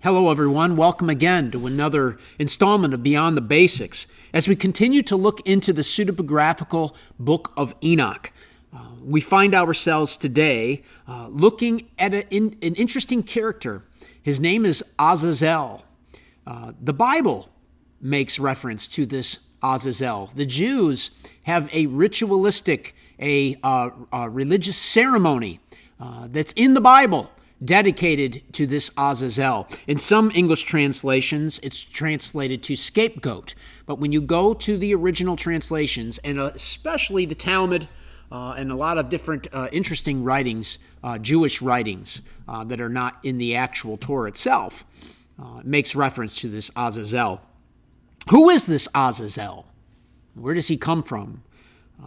Hello, everyone. Welcome again to another installment of Beyond the Basics as we continue to look into the pseudepigraphical book of Enoch. We find ourselves today looking at an interesting character. His name is Azazel. The Bible makes reference to this Azazel. The Jews have a ritualistic, a religious ceremony that's in the Bible dedicated to this Azazel. In some English translations, it's translated to scapegoat. But when you go to the original translations, and especially the Talmud and a lot of different interesting writings, Jewish writings that are not in the actual Torah itself, it makes reference to this Azazel. Who is this Azazel? Where does he come from?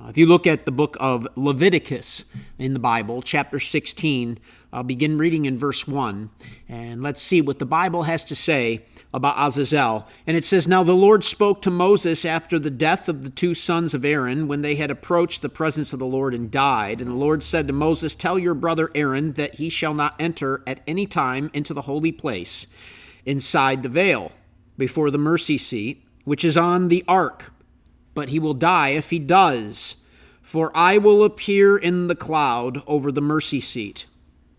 If you look at the book of Leviticus in the Bible, chapter 16, I'll begin reading in verse 1, and let's see what the Bible has to say about Azazel. And it says, "Now the Lord spoke to Moses after the death of the two sons of Aaron, when they had approached the presence of the Lord and died. And the Lord said to Moses, Tell your brother Aaron that he shall not enter at any time into the holy place inside the veil, before the mercy seat, which is on the ark. But he will die if he does. For I will appear in the cloud over the mercy seat.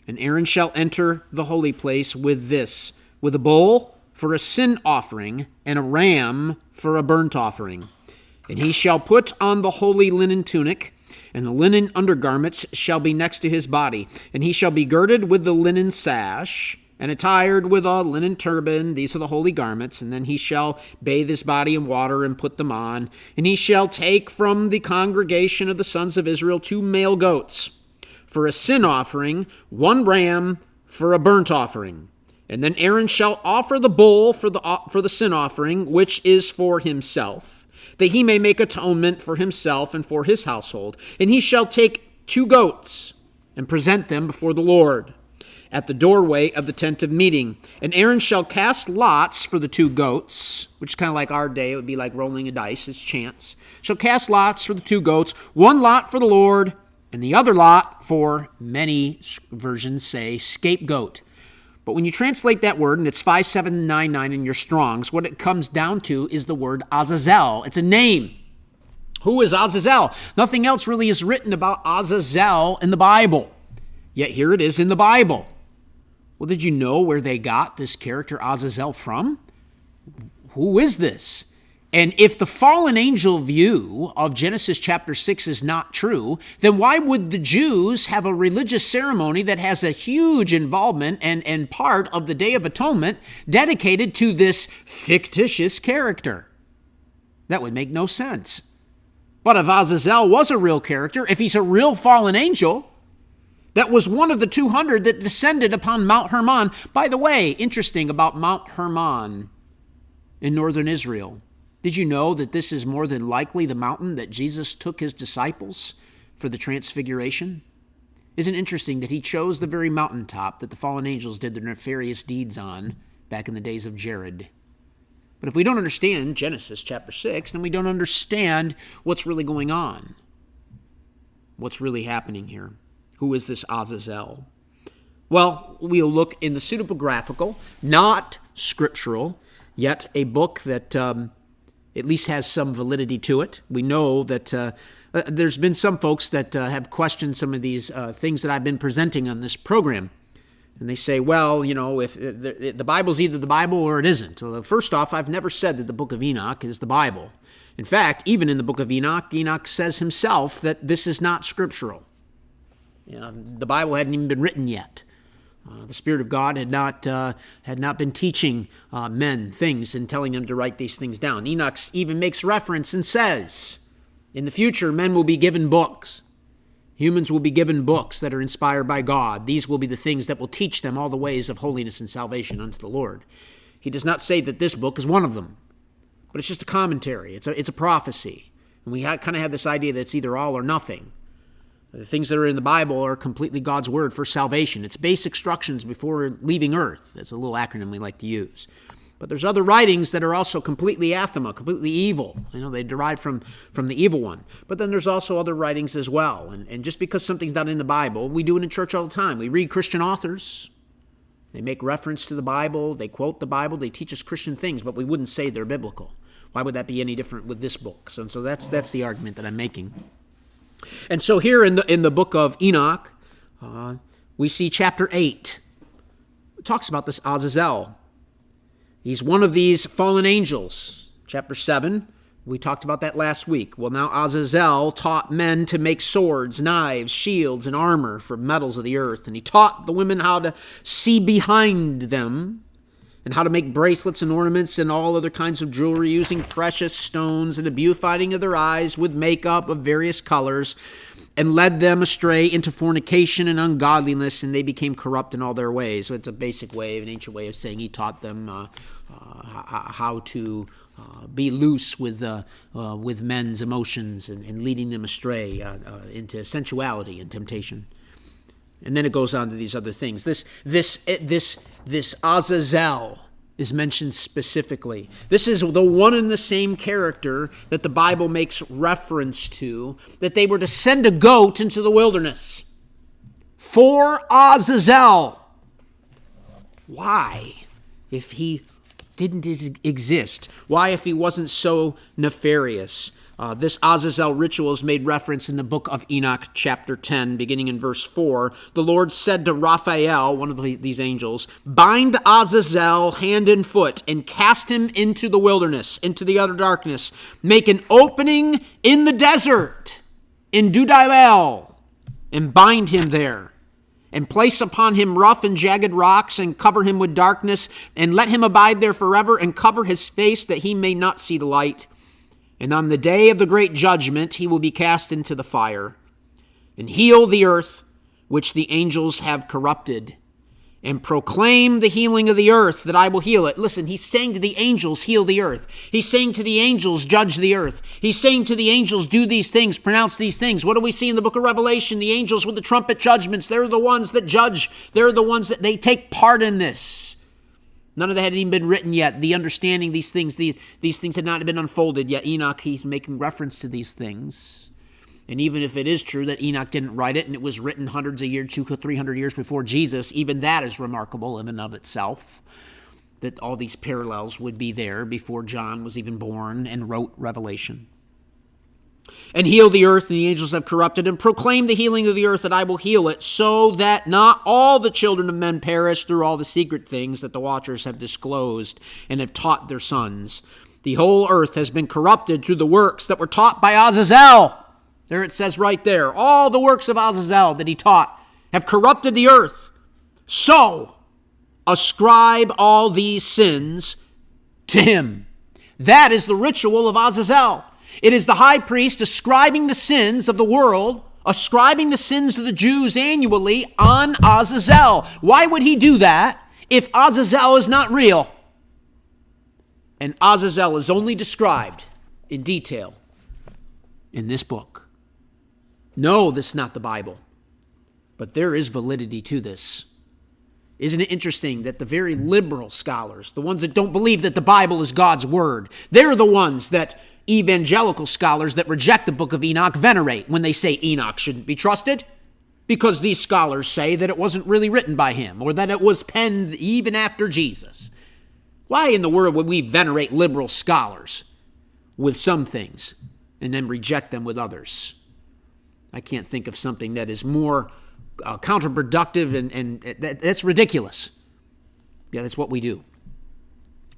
And Aaron shall enter the holy place with a bull for a sin offering, and a ram for a burnt offering. And he shall put on the holy linen tunic, and the linen undergarments shall be next to his body. And he shall be girded with the linen sash, and attired with a linen turban. These are the holy garments. And then he shall bathe his body in water and put them on. And he shall take from the congregation of the sons of Israel 2 male goats for a sin offering, 1 ram for a burnt offering. And then Aaron shall offer the bull for the sin offering, which is for himself, that he may make atonement for himself and for his household. And he shall take 2 goats and present them before the Lord at the doorway of the tent of meeting. And Aaron shall cast lots for the 2 goats, which is kind of like our day. It would be like rolling a dice. It's chance. Shall cast lots for the 2 goats, 1 lot for the Lord, and the other lot for, many versions say, scapegoat. But when you translate that word, and it's 5799 in your Strongs, what it comes down to is the word Azazel. It's a name. Who is Azazel? Nothing else really is written about Azazel in the Bible. Yet here it is in the Bible. Well, did you know where they got this character Azazel from? Who is this? And if the fallen angel view of Genesis chapter 6 is not true, then why would the Jews have a religious ceremony that has a huge involvement and part of the Day of Atonement dedicated to this fictitious character? That would make no sense. But if Azazel was a real character, if he's a real fallen angel, that was one of the 200 that descended upon Mount Hermon. By the way, interesting about Mount Hermon in northern Israel. Did you know that this is more than likely the mountain that Jesus took his disciples for the transfiguration? Isn't it interesting that he chose the very mountaintop that the fallen angels did their nefarious deeds on back in the days of Jared? But if we don't understand Genesis chapter 6, then we don't understand what's really going on. What's really happening here? Who is this Azazel? Well, we'll look in the pseudepigraphical, not scriptural, yet a book that at least has some validity to it. We know that there's been some folks that have questioned some of these things that I've been presenting on this program. And they say, well, you know, if the Bible's either the Bible or it isn't. Well, first off, I've never said that the book of Enoch is the Bible. In fact, even in the book of Enoch, Enoch says himself that this is not scriptural. You know, the Bible hadn't even been written yet. The Spirit of God had not been teaching men things and telling them to write these things down. Enoch even makes reference and says, in the future, men will be given books. Humans will be given books that are inspired by God. These will be the things that will teach them all the ways of holiness and salvation unto the Lord. He does not say that this book is one of them, but it's just a commentary. It's a prophecy. And we kind of have this idea that it's either all or nothing. The things that are in the Bible are completely God's word for salvation. It's base instructions before leaving earth. That's a little acronym we like to use. But there's other writings that are also completely anathema, completely evil. You know, they derive from the evil one. But then there's also other writings as well. And just because something's not in the Bible, we do it in church all the time. We read Christian authors. They make reference to the Bible, they quote the Bible, they teach us Christian things, but we wouldn't say they're biblical. Why would that be any different with this book? So that's the argument that I'm making. And so here in the book of Enoch, we see chapter 8. It talks about this Azazel. He's one of these fallen angels. Chapter 7, we talked about that last week. Well, now Azazel taught men to make swords, knives, shields, and armor for metals of the earth. And he taught the women how to see behind them and how to make bracelets and ornaments and all other kinds of jewelry using precious stones and the beautifying of their eyes with makeup of various colors, and led them astray into fornication and ungodliness, and they became corrupt in all their ways. So it's a basic way, an ancient way of saying he taught them how to be loose with men's emotions and leading them astray into sensuality and temptation. And then it goes on to these other things. This Azazel is mentioned specifically. This is the one and the same character that the Bible makes reference to, that they were to send a goat into the wilderness for Azazel. Why? If he didn't exist? Why, if he wasn't so nefarious? This Azazel ritual is made reference in the book of Enoch, chapter 10, beginning in verse 4. The Lord said to Raphael, one of these angels, "Bind Azazel hand and foot and cast him into the wilderness, into the utter darkness. Make an opening in the desert, in Dudael, and bind him there. And place upon him rough and jagged rocks, and cover him with darkness, and let him abide there forever, and cover his face that he may not see the light. And on the day of the great judgment he will be cast into the fire. And heal the earth which the angels have corrupted. And proclaim the healing of the earth, that I will heal it." Listen, he's saying to the angels, heal the earth. He's saying to the angels, judge the earth. He's saying to the angels, do these things, pronounce these things. What do we see in the book of Revelation? The angels with the trumpet judgments. They're the ones that judge. They're the ones that they take part in this. None of that had even been written yet. The understanding these things had not been unfolded yet. Enoch, he's making reference to these things. And even if it is true that Enoch didn't write it and it was written hundreds of years, 200, 300 years before Jesus, even that is remarkable in and of itself, that all these parallels would be there before John was even born and wrote Revelation. And heal the earth, and the angels have corrupted, and proclaim the healing of the earth, that I will heal it, so that not all the children of men perish through all the secret things that the watchers have disclosed and have taught their sons. The whole earth has been corrupted through the works that were taught by Azazel. There it says right there, all the works of Azazel that he taught have corrupted the earth. So ascribe all these sins to him. That is the ritual of Azazel. It is the high priest ascribing the sins of the world, ascribing the sins of the Jews annually on Azazel. Why would he do that if Azazel is not real? And Azazel is only described in detail in this book. No, this is not the Bible, but there is validity to this. Isn't it interesting that the very liberal scholars, the ones that don't believe that the Bible is God's word, they're the ones that evangelical scholars that reject the book of Enoch venerate when they say Enoch shouldn't be trusted, because these scholars say that it wasn't really written by him or that it was penned even after Jesus. Why in the world would we venerate liberal scholars with some things and then reject them with others? I can't think of something that is more counterproductive, and that's ridiculous. Yeah, that's what we do.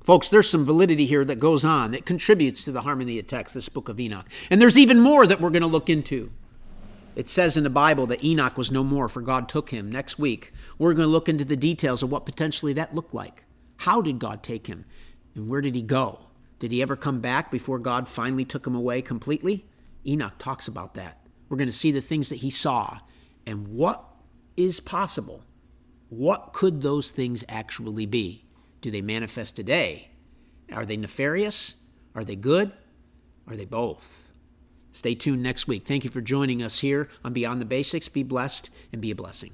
Folks, there's some validity here that goes on that contributes to the harmony of text, this book of Enoch. And there's even more that we're going to look into. It says in the Bible that Enoch was no more, for God took him. Next week, we're going to look into the details of what potentially that looked like. How did God take him? And where did he go? Did he ever come back before God finally took him away completely? Enoch talks about that. We're going to see the things that he saw and what is possible. What could those things actually be? Do they manifest today? Are they nefarious? Are they good? Are they both? Stay tuned next week. Thank you for joining us here on Beyond the Basics. Be blessed and be a blessing.